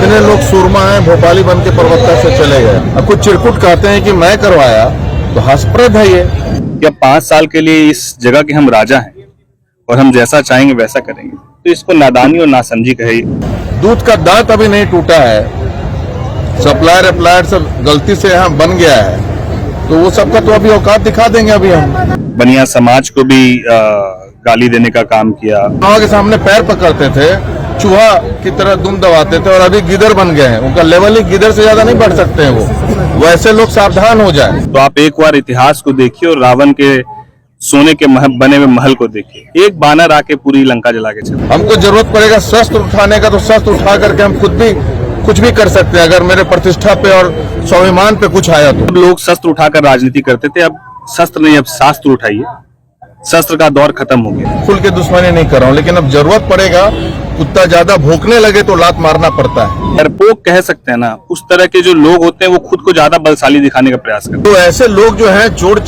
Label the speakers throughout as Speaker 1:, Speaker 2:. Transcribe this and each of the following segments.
Speaker 1: कितने लोग सुरमा हैं भोपाली बन के प्रवक्ता से चले गए। अब कुछ चिरकुट कहते हैं कि मैं करवाया, तो हास्यप्रद है ये।
Speaker 2: क्या 5 साल के लिए इस जगह के हम राजा हैं और हम जैसा चाहेंगे वैसा करेंगे, तो इसको नादानी और नासमझी कहे।
Speaker 1: दूध का दांत अभी नहीं टूटा है, सप्लायर अप्लायर सब गलती से यहाँ बन गया है, तो वो सबका तो अभी औकात दिखा देंगे। अभी हम
Speaker 2: बनिया समाज को भी गाली देने का काम किया।
Speaker 1: चुनाव के सामने पैर पकड़ते थे, चूहा की तरह दुम दबाते थे, और अभी गिदर बन गए हैं। उनका लेवल ही गिदर से ज्यादा नहीं बढ़ सकते हैं वो। वैसे लोग सावधान हो जाए।
Speaker 2: तो आप एक बार इतिहास को देखिए और रावण के सोने के बने हुए महल को देखिए। एक बानर आके पूरी लंका जला के चला।
Speaker 1: हमको जरूरत पड़ेगा शस्त्र उठाने का, तो शस्त्र उठा करके हम खुद भी कुछ भी कर सकते हैं, अगर मेरे प्रतिष्ठा पे और स्वाभिमान पे कुछ आया तो।
Speaker 2: लोग शस्त्र उठाकर राजनीति करते थे, अब शस्त्र नहीं, अब शास्त्र उठाइए। शस्त्र का दौर खत्म हो गया।
Speaker 1: खुल के दुश्मनी नहीं कर रहा हूँ, लेकिन अब जरूरत पड़ेगा, कुत्ता ज्यादा भौंकने लगे तो लात मारना पड़ता है।
Speaker 2: डरपोक कह सकते हैं ना, उस तरह के जो लोग होते हैं वो खुद को ज्यादा बलशाली दिखाने का प्रयास करते हैं।
Speaker 1: तो ऐसे लोग जो हैं, चोर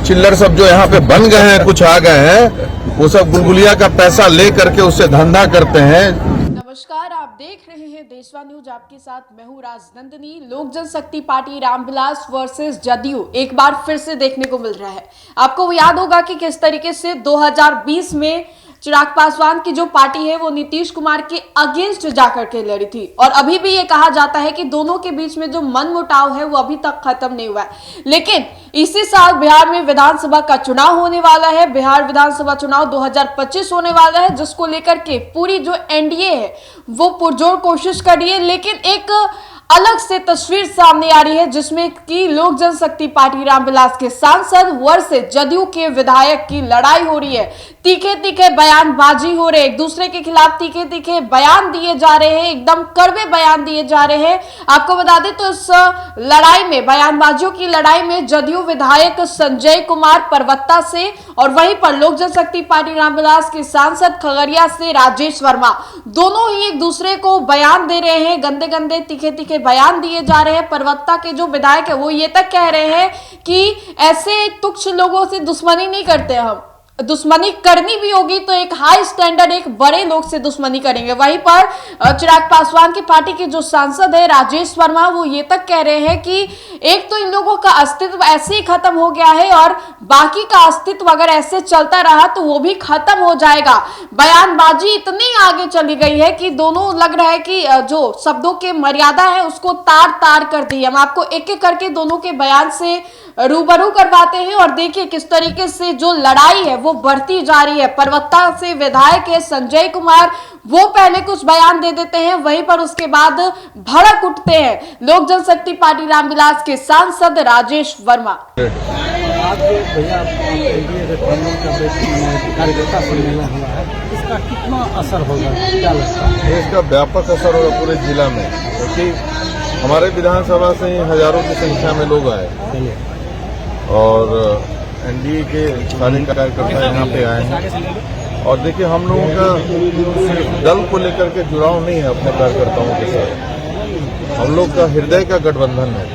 Speaker 1: चिल्लर सब जो यहाँ पे बन गए हैं, कुछ आ गए हैं, वो सब गुलगुलिया का पैसा ले करके उससे धंधा करते हैं।
Speaker 3: नमस्कार, आप देख रहे हैं देशवा न्यूज। आपके साथ मैं हूं राजनंदिनी। लोक जनशक्ति पार्टी रामविलास वर्सेस जदयू एक बार फिर से देखने को मिल रहा है। आपको याद होगा कि किस तरीके से 2020 में चिराग पासवान की जो पार्टी है वो नीतीश कुमार के अगेंस्ट जाकर के लड़ी थी, और अभी भी ये कहा जाता है कि दोनों के बीच में जो मनमुटाव है वो अभी तक खत्म नहीं हुआ है। लेकिन इसी साल बिहार में विधानसभा का चुनाव होने वाला है। बिहार विधानसभा चुनाव 2025 होने वाला है, जिसको लेकर के पूरी जो एनडीए है वो पुरजोर कोशिश कर रही है। लेकिन एक अलग से तस्वीर सामने आ रही है, जिसमें कि लोक जनशक्ति पार्टी रामविलास के सांसद वर्सेस जदयू के विधायक की लड़ाई हो रही है। तीखे तीखे बयानबाजी हो रहे हैं, एक दूसरे के खिलाफ तीखे तीखे बयान दिए जा रहे हैं, एकदम कड़वे बयान दिए जा रहे हैं। आपको बता दें तो इस लड़ाई में, बयानबाजियों की लड़ाई में जदयू विधायक संजय कुमार परवत्ता से, और वहीं पर लोक जनशक्ति पार्टी रामविलास के सांसद खगड़िया से राजेश वर्मा, दोनों ही एक दूसरे को बयान दे रहे हैं। गंदे गंदे तीखे तीखे बयान दिए जा रहे हैं। परवत्ता के जो विधायक है वो ये तक कह रहे हैं कि ऐसे तुच्छ लोगों से दुश्मनी नहीं करते, हम दुश्मनी करनी भी होगी तो एक हाई स्टैंडर्ड, एक बड़े लोग से दुश्मनी करेंगे। वहीं पर चिराग पासवान की पार्टी के जो सांसद है राजेश वर्मा, वो ये तक कह रहे हैं कि एक तो इन लोगों का अस्तित्व ऐसे ही खत्म हो गया है, और बाकी का अस्तित्व अगर ऐसे चलता रहा तो वो भी खत्म हो जाएगा। बयानबाजी इतनी आगे चली गई है कि दोनों लग रहा है कि जो शब्दों के मर्यादा है उसको तार तार कर दी। हम आपको एक एक करके दोनों के बयान से रूबरू करवाते हैं, और देखिए किस तरीके से जो लड़ाई है वो बढ़ती जा रही है। परवत्ता से विधायक है संजय कुमार, वो पहले कुछ बयान दे देते हैं, वहीं पर उसके बाद भड़क उठते हैं लोक जनशक्ति पार्टी रामविलास के सांसद राजेश वर्मा।
Speaker 4: आज भैया कार्यकर्ता सम्मेलन हुआ है, इसका कितना असर होगा, क्या लगता है?
Speaker 1: इसका व्यापक असर होगा पूरे जिला में, क्योंकि हमारे विधानसभा से ही हजारों की संख्या में लोग आए, और एनडीए के सारे कार्यकर्ता यहाँ पे आए हैं। और देखिए, हम लोगों का सिर्फ दल को लेकर के जुड़ाव नहीं है अपने कार्यकर्ताओं के साथ, हम लोग का हृदय का गठबंधन है।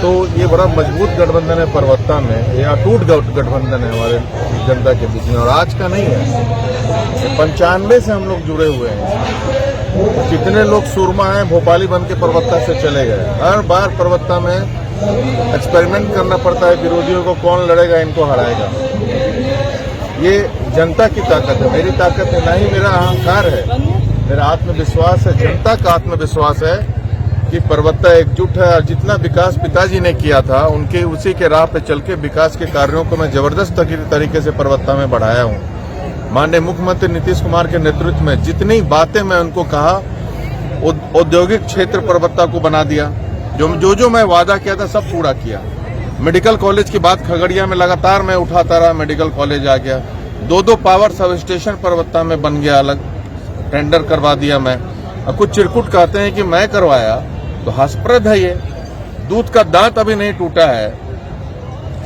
Speaker 1: तो ये बड़ा मजबूत गठबंधन है परवत्ता में, ये अटूट गठबंधन है हमारे जनता के बीच में, और आज का नहीं है। 95 से हम लोग जुड़े हुए हैं। कितने लोग सुरमा हैं भोपाली बन के परवत्ता से चले गए। हर बार परवत्ता में एक्सपेरिमेंट करना पड़ता है, विरोधियों को कौन लड़ेगा, इनको हराएगा। ये जनता की ताकत है, मेरी ताकत है, ना ही मेरा अहंकार है, मेरा आत्मविश्वास है, जनता का आत्मविश्वास है कि परवत्ता एकजुट है। और जितना विकास पिताजी ने किया था, उनके उसी के राह पे चल के विकास के कार्यों को मैं जबरदस्त तरीके से परवत्ता में बढ़ाया हूँ। माननीय मुख्यमंत्री नीतीश कुमार के नेतृत्व में जितनी बातें मैं उनको कहा, औद्योगिक क्षेत्र परवत्ता को बना दिया, जो मैं वादा किया था सब पूरा किया। मेडिकल कॉलेज की बात खगड़िया में लगातार मैं उठाता रहा, मेडिकल कॉलेज आ गया। 2 पावर सब स्टेशन परवत्ता में बन गया, अलग टेंडर करवा दिया मैं। अब कुछ चिरकुट कहते हैं कि मैं करवाया, तो हास्यप्रद है ये। दूध का दांत अभी नहीं टूटा है,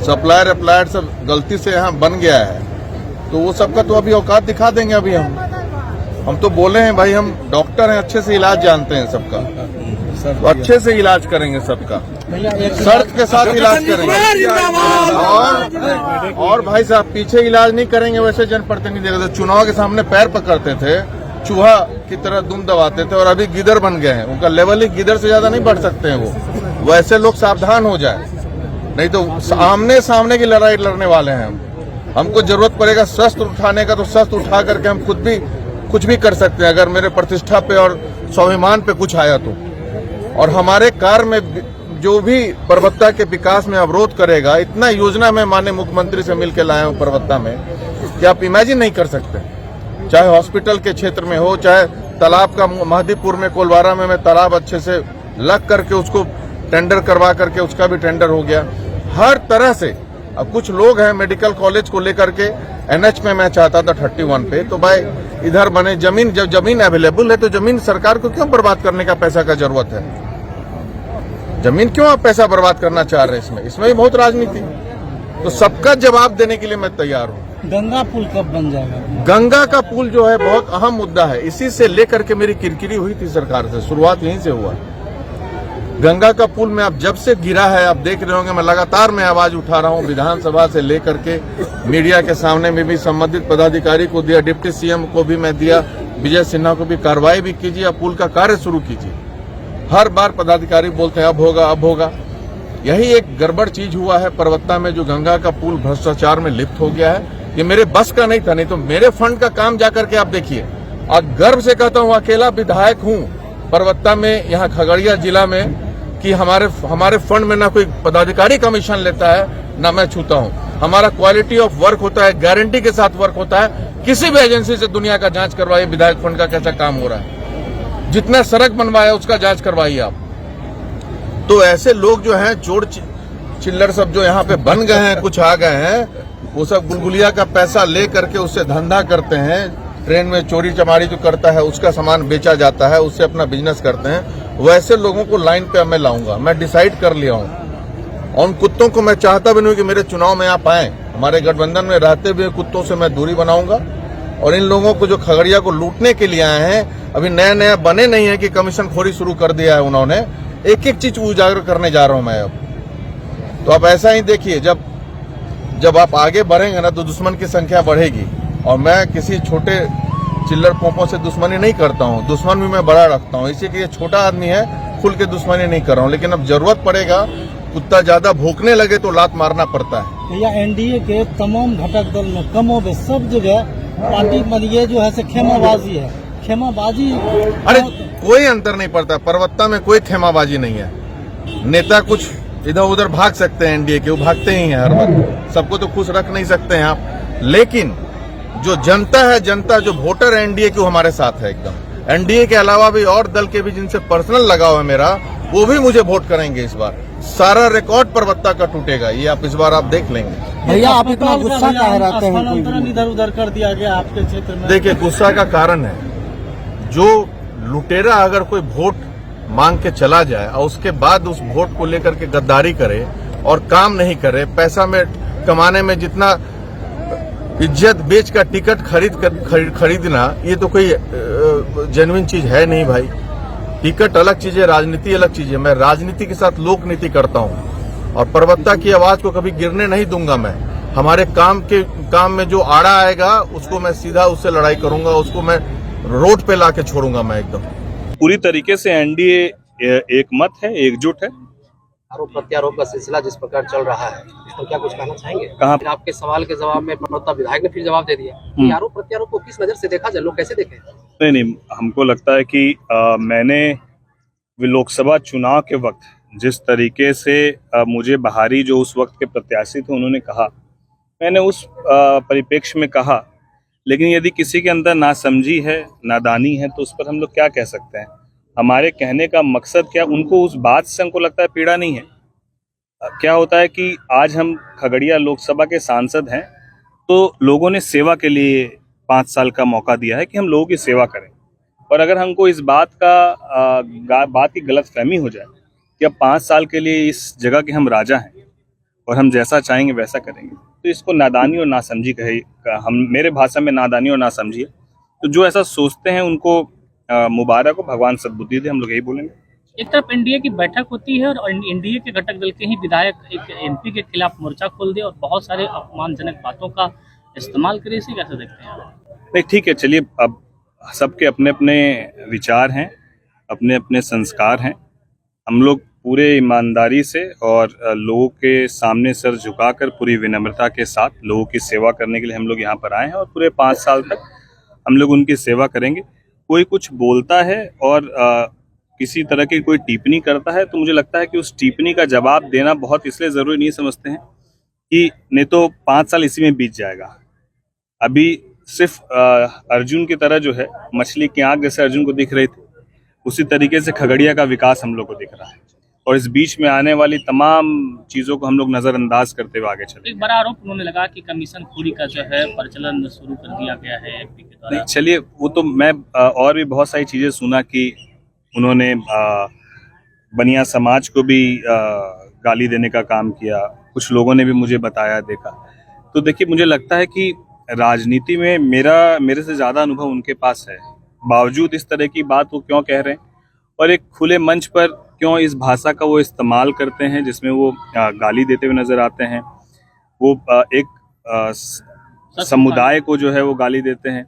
Speaker 1: सप्लायर अप्लायर सब गलती से यहाँ बन गया है, तो वो सबका तो अभी औकात दिखा देंगे। अभी हम तो बोले हैं भाई, हम डॉक्टर हैं, अच्छे से इलाज जानते हैं सबका, तो अच्छे से इलाज करेंगे सबका, शर्त के साथ इलाज करेंगे। और भाई साहब, पीछे इलाज नहीं करेंगे वैसे जनप्रतिनिधि। तो चुनाव के सामने पैर पकड़ते थे, चूहा की तरह दुम दबाते थे और अभी गिदर बन गए हैं। उनका लेवल ही गिदर से ज्यादा नहीं बढ़ सकते हैं वो। वैसे लोग सावधान हो जाए, नहीं तो आमने सामने की लड़ाई लड़ने वाले हैं हम। हमको जरूरत पड़ेगा शस्त्र उठाने का तो शस्त्र उठा करके हम खुद भी कुछ भी कर सकते हैं, अगर मेरे प्रतिष्ठा पे और स्वाभिमान पे कुछ आया तो। और हमारे कार्य में जो भी परबत्ता के विकास में अवरोध करेगा, इतना योजना मैं माननीय मुख्यमंत्री से मिलकर लाया हूं परबत्ता में कि आप इमेजिन नहीं कर सकते। चाहे हॉस्पिटल के क्षेत्र में हो, चाहे तालाब का महदीपुर में कोलवारा में मैं तालाब अच्छे से लग करके उसको टेंडर करवा करके उसका भी टेंडर हो गया। हर तरह से अब कुछ लोग हैं मेडिकल कॉलेज को लेकर के एनएच में मैं चाहता था 31 पे, तो भाई इधर बने जमीन, जब जमीन अवेलेबल है तो जमीन सरकार को क्यों बर्बाद करने का पैसा का जरूरत है? जमीन क्यों आप पैसा बर्बाद करना चाह रहे हैं? इसमें भी बहुत राजनीति। तो सबका जवाब देने के लिए मैं तैयार हूँ।
Speaker 4: गंगा पुल कब बन जाएगा?
Speaker 1: गंगा का पुल जो है बहुत अहम मुद्दा है। इसी से लेकर के मेरी किरकिरी हुई थी सरकार से, शुरुआत यहीं से हुआ। गंगा का पुल में अब जब से गिरा है, आप देख रहे होंगे मैं लगातार मैं आवाज उठा रहा हूं, विधानसभा से लेकर के मीडिया के सामने में भी संबंधित पदाधिकारी को दिया, डिप्टी सीएम को भी मैं दिया, विजय सिन्हा को भी, कार्रवाई भी कीजिए, अब पुल का कार्य शुरू कीजिए। हर बार पदाधिकारी बोलते हैं अब होगा अब होगा। यही एक गड़बड़ चीज हुआ है परबत्ता में, जो गंगा का पुल भ्रष्टाचार में लिप्त हो गया है। ये मेरे बस का नहीं था, नहीं तो मेरे फंड का काम जाकर के आप देखिए। और गर्व से कहता हूं अकेला विधायक हूं परबत्ता में, यहाँ खगड़िया जिला में, कि हमारे फंड में ना कोई पदाधिकारी कमीशन लेता है ना मैं छूता हूं। हमारा क्वालिटी ऑफ वर्क होता है, गारंटी के साथ वर्क होता है। किसी भी एजेंसी से दुनिया का जांच करवाइए विधायक फंड का कैसा काम हो रहा है, जितना सड़क बनवाया उसका जांच करवाइए आप। तो ऐसे लोग जो हैं चोर चिल्लर सब जो यहाँ पे बन गए हैं, कुछ आ गए हैं, वो सब गुलगुलिया का पैसा ले करके उससे धंधा करते हैं। ट्रेन में चोरी चमारी जो करता है उसका सामान बेचा जाता है, उससे अपना बिजनेस करते हैं। वैसे लोगों को लाइन पे मैं लाऊंगा, मैं डिसाइड कर लिया हूं। और उन कुत्तों को मैं चाहता भी नहीं कि मेरे चुनाव में आप आए। हमारे गठबंधन में रहते हुए कुत्तों से मैं दूरी बनाऊंगा। और इन लोगों को जो खगड़िया को लूटने के लिए आए हैं, अभी नया नया बने नहीं है कि कमीशन खोरी शुरू कर दिया है उन्होंने, एक एक चीज उजागर करने जा रहा हूं मैं अब। तो आप ऐसा ही देखिए, जब आप आगे बढ़ेंगे ना तो दुश्मन की संख्या बढ़ेगी। और मैं किसी छोटे चिल्लर पोंपों से दुश्मनी नहीं करता हूं, दुश्मन भी मैं बड़ा रखता हूं। इसी के ये छोटा आदमी है, खुल के दुश्मनी नहीं कर रहा हूं। लेकिन अब जरूरत पड़ेगा, कुत्ता ज्यादा भौंकने लगे तो लात मारना पड़ता है।
Speaker 4: भैया एनडीए के तमाम घटक दल में कमोबेश सब जगह पार्टी में ये जो है से खेमाबाजी है, खेमाबाजी।
Speaker 1: अरे कोई अंतर नहीं पड़ता, परबत्ता में कोई खेमाबाजी नहीं है। नेता कुछ इधर उधर भाग सकते हैं एनडीए के, वो भागते ही हैं हर वक्त, सबको तो खुश रख नहीं सकते हैं आप। लेकिन जो जनता है, जनता जो वोटर एनडीए की, हमारे साथ है एकदम। एनडीए के अलावा भी और दल के भी जिनसे पर्सनल लगाव है मेरा, वो भी मुझे वोट करेंगे इस बार। सारा रिकॉर्ड परबत्ता का टूटेगा, ये आप इस बार आप देख लेंगे।
Speaker 4: भैया आप इतना गुस्सा काहे रहते हैं? स्थानांतरण इधर उधर कर दिया गया आपके क्षेत्र में।
Speaker 1: देखिए गुस्सा का कारण है, जो लुटेरा अगर कोई वोट मांग के चला जाए और उसके बाद उस वोट को लेकर के गद्दारी करे और काम नहीं करे, पैसा में कमाने में जितना इज्जत बेच का टिकट खरीदना, ये तो कोई जेन्युइन चीज है नहीं भाई। टिकट अलग चीज है, राजनीति अलग चीज है। मैं राजनीति के साथ लोक नीति करता हूं और परबत्ता की आवाज को कभी गिरने नहीं दूंगा मैं। हमारे काम में जो आड़ा आएगा उसको मैं सीधा उससे लड़ाई करूंगा, उसको मैं रोड पे लाके छोड़ूंगा मैं एकदम।
Speaker 2: पूरी तरीके से एनडीए एक मत है, एकजुट है।
Speaker 5: आरोप प्रत्यारोप का सिलसिला जिस प्रकार चल रहा है, इस पर क्या कुछ कहना चाहेंगे?
Speaker 2: कहाँ?
Speaker 5: आपके सवाल के जवाब में परबत्ता विधायक ने फिर जवाब दे दिया कि आरोप प्रत्यारोप को किस नजर से देखा जाए, लोग कैसे देखें?
Speaker 2: नहीं, हमको लगता है कि मैंने लोकसभा चुनाव के वक्त जिस तरीके से मुझे बाहरी जो उस वक्त के प्रत्याशी थे उन्होंने कहा, मैंने उस परिप्रेक्ष्य में कहा। लेकिन यदि किसी के अंदर नासमझी है, नादानी है, तो उस पर हम लोग क्या कह सकते हैं? हमारे कहने का मकसद क्या, उनको उस बात से हमको लगता है पीड़ा नहीं है। क्या होता है कि आज हम खगड़िया लोकसभा के सांसद हैं, तो लोगों ने सेवा के लिए 5 साल का मौका दिया है कि हम लोगों की सेवा करें। और अगर हमको इस बात की गलतफहमी हो जाए कि अब 5 साल के लिए इस जगह के हम राजा हैं और हम जैसा चाहेंगे वैसा करेंगे, तो इसको नादानी और नासमझी कहे। हम मेरे भाषा में नादानी और नासमझी है। तो जो ऐसा सोचते हैं उनको मुबारक हो, भगवान सद्बुद्धि दे, हम लोग यही बोलेंगे।
Speaker 6: एक तरफ एनडीए की बैठक होती है और एनडीए के घटक दल के ही विधायक एक एमपी के खिलाफ मोर्चा खोल दे और बहुत सारे अपमानजनक बातों का इस्तेमाल करे, इसे कैसे देखते हैं आप?
Speaker 2: नहीं ठीक है, चलिए अब सबके अपने अपने विचार हैं, अपने अपने संस्कार हैं। हम लोग पूरे ईमानदारी से और लोगों के सामने सर झुकाकर पूरी विनम्रता के साथ लोगों की सेवा करने के लिए हम लोग यहाँ पर आए हैं और पूरे 5 साल तक हम लोग उनकी सेवा करेंगे। कोई कुछ बोलता है और किसी तरह की कोई टिप्पणी करता है तो मुझे लगता है कि उस टिप्पणी का जवाब देना बहुत इसलिए ज़रूरी नहीं समझते हैं कि नहीं तो 5 साल इसी में बीत जाएगा। अभी सिर्फ अर्जुन की तरह जो है मछली की आँख जैसे अर्जुन को दिख रही थी, उसी तरीके से खगड़िया का विकास हम लोग को दिख रहा है और इस बीच में आने वाली तमाम चीज़ों को हम लोग नज़रअंदाज करते हुए आगे चले।
Speaker 6: एक बड़ा आरोप उन्होंने लगा कि कमीशन खोरी का जो है प्रचलन शुरू कर दिया गया है एमपी के द्वारा।
Speaker 2: चलिए, वो तो मैं और भी बहुत सारी चीज़ें सुना कि उन्होंने बनिया समाज को भी गाली देने का काम किया, कुछ लोगों ने भी मुझे बताया, देखा। तो देखिए, मुझे लगता है कि राजनीति में मेरे से ज़्यादा अनुभव उनके पास है, बावजूद इस तरह की बात वो क्यों कह रहे हैं और एक खुले मंच पर क्यों इस भाषा का वो इस्तेमाल करते हैं जिसमें वो गाली देते हुए नजर आते हैं। वो एक समुदाय को जो है वो गाली देते हैं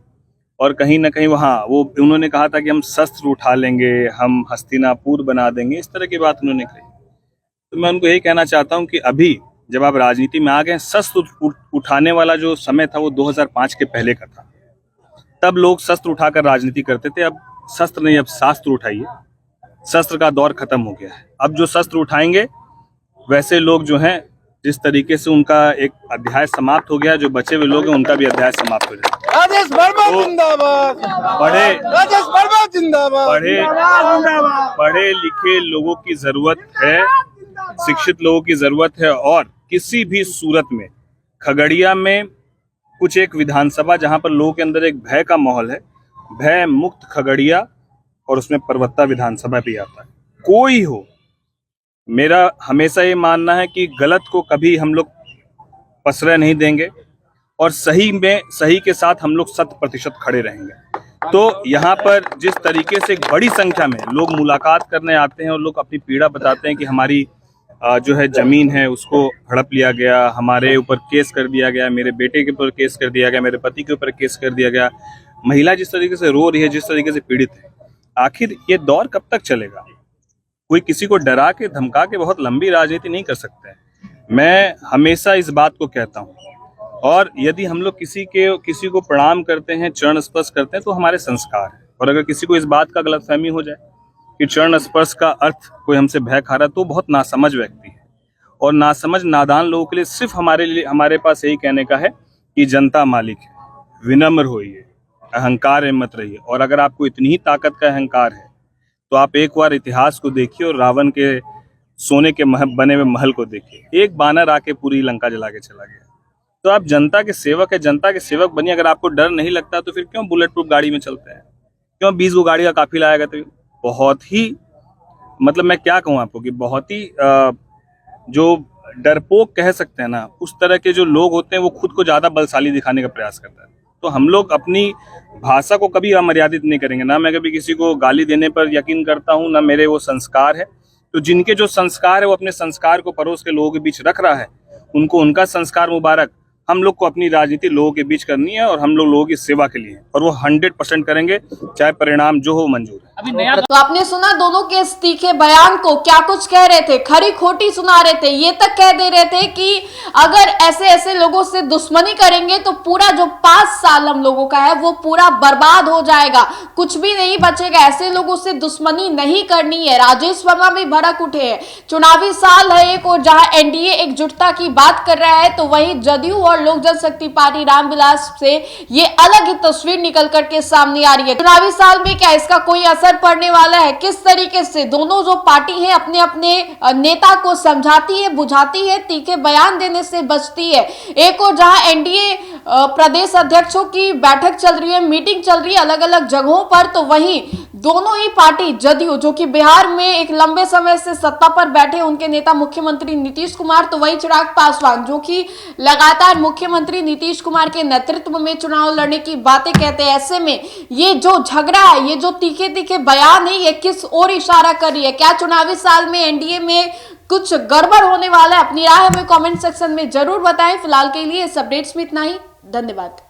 Speaker 2: और कहीं ना कहीं वो उन्होंने कहा था कि हम शस्त्र उठा लेंगे, हम हस्तिनापुर बना देंगे, इस तरह की बात उन्होंने कही। तो मैं उनको यही कहना चाहता हूँ कि अभी जब आप राजनीति में आ गए, शस्त्र उठाने वाला जो समय था वो 2005 के पहले का था। तब लोग शस्त्र उठाकर राजनीति करते थे, अब शस्त्र नहीं, अब शास्त्र उठाइए। शस्त्र का दौर खत्म हो गया है। अब जो शस्त्र उठाएंगे वैसे लोग जो हैं, जिस तरीके से उनका एक अध्याय समाप्त हो गया, जो बचे हुए लोग हैं उनका भी अध्याय समाप्त हो जाएगा।
Speaker 1: राजेश वर्मा जिंदाबाद, राजेश वर्मा जिंदाबाद।
Speaker 2: पढ़े लिखे लोगों की जरूरत है, शिक्षित लोगों की जरूरत है और किसी भी सूरत में खगड़िया में कुछ एक विधानसभा जहां पर लोगों के अंदर एक भय का माहौल है, भय मुक्त खगड़िया, और उसमें पर्वता विधानसभा भी आता है। कोई हो, मेरा हमेशा ये मानना है कि गलत को कभी हम लोग प्रश्रय नहीं देंगे और सही के साथ हम लोग 100% खड़े रहेंगे। तो यहाँ पर जिस तरीके से एक बड़ी संख्या में लोग मुलाकात करने आते हैं और लोग अपनी पीड़ा बताते हैं कि हमारी जो है जमीन है उसको हड़प लिया गया, हमारे ऊपर केस कर दिया गया, मेरे बेटे के ऊपर केस कर दिया गया, मेरे पति के ऊपर केस कर दिया गया, महिला जिस तरीके से रो रही है, जिस तरीके से पीड़ित है, आखिर ये दौर कब तक चलेगा? कोई किसी को डरा के धमका के बहुत लंबी राजनीति नहीं कर सकते हैं। मैं हमेशा इस बात को कहता हूँ और यदि हम लोग किसी को प्रणाम करते हैं, चरण स्पर्श करते हैं तो हमारे संस्कार है। और अगर किसी को इस बात का गलतफहमी हो जाए कि चरण स्पर्श का अर्थ कोई हमसे भय खा रहा है, तो बहुत नासमझ व्यक्ति है। और नासमझ नादान लोगों के लिए सिर्फ हमारे पास यही कहने का है कि जनता मालिक है, विनम्र होइए, अहंकार में मत रहिए। और अगर आपको इतनी ही ताकत का अहंकार है तो आप एक बार इतिहास को देखिए और रावण के सोने के बने हुए महल को देखिए। एक बानर आके पूरी लंका जला के चला गया। तो आप जनता के सेवक है, जनता के सेवक बनिए। अगर आपको डर नहीं लगता तो फिर क्यों बुलेट प्रूफ गाड़ी में चलते हैं, क्यों 20 गो गाड़ी का काफिला आएगा? तो बहुत ही मतलब मैं क्या कहूँ आपको कि बहुत ही जो डरपोक कह सकते हैं ना, उस तरह के जो लोग होते हैं वो खुद को ज्यादा बलशाली दिखाने का प्रयास करता है। तो हम लोग अपनी भाषा को कभी अमर्यादित नहीं करेंगे। ना मैं कभी किसी को गाली देने पर यकीन करता हूँ, ना मेरे वो संस्कार है। तो जिनके जो संस्कार है वो अपने संस्कार को पड़ोस के लोगों के बीच रख रहा है, उनको उनका संस्कार मुबारक। हम लोग को अपनी राजनीति लोगों के बीच करनी है और हम लोगों की सेवा के लिए है और वो 100% करेंगे, चाहे परिणाम जो हो मंजूर है।
Speaker 6: अभी नया
Speaker 3: तो आपने सुना दोनों के इस तीखे बयान को, क्या कुछ कह रहे थे, खरी खोटी सुना रहे थे, ये तक कह दे रहे थे कि अगर ऐसे लोगों से दुश्मनी करेंगे तो पूरा जो 5 साल हम लोगों का है वो पूरा बर्बाद हो जाएगा, कुछ भी नहीं बचेगा, ऐसे लोगों से दुश्मनी नहीं करनी है। राजेश वर्मा भी भड़क उठे हैं। चुनावी साल है एक और जहां एनडीए एकजुटता की बात कर रहा है, तो वहीं जदयू और लोक जनशक्ति पार्टी रामविलास से ये अलग ही तस्वीर निकल करके सामने आ रही है। चुनावी साल में क्या इसका कोई असर पड़ने वाला है? किस तरीके से दोनों जो पार्टी है अपने अपने नेता को समझाती है, बुझाती है, तीखे बयान देने से बचती है। एक और जहां एनडीए प्रदेश अध्यक्षों की बैठक चल रही है, मीटिंग चल रही है अलग अलग जगहों पर, तो वहीं दोनों ही पार्टी जदयू जो कि बिहार में एक लंबे समय से सत्ता पर बैठे उनके नेता मुख्यमंत्री नीतीश कुमार, तो वही चिराग पासवान जो कि लगातार मुख्यमंत्री नीतीश कुमार के नेतृत्व में चुनाव लड़ने की बातें कहते हैं। ऐसे में ये जो झगड़ा है, ये जो तीखे तीखे बयान है, ये किस ओर इशारा कर रही है? क्या चुनावी साल में एनडीए में कुछ गड़बड़ होने वाला है? अपनी राय हमें कमेंट सेक्शन में जरूर बताएं। फिलहाल के लिए इस अपडेट्स में इतना ही। धन्यवाद।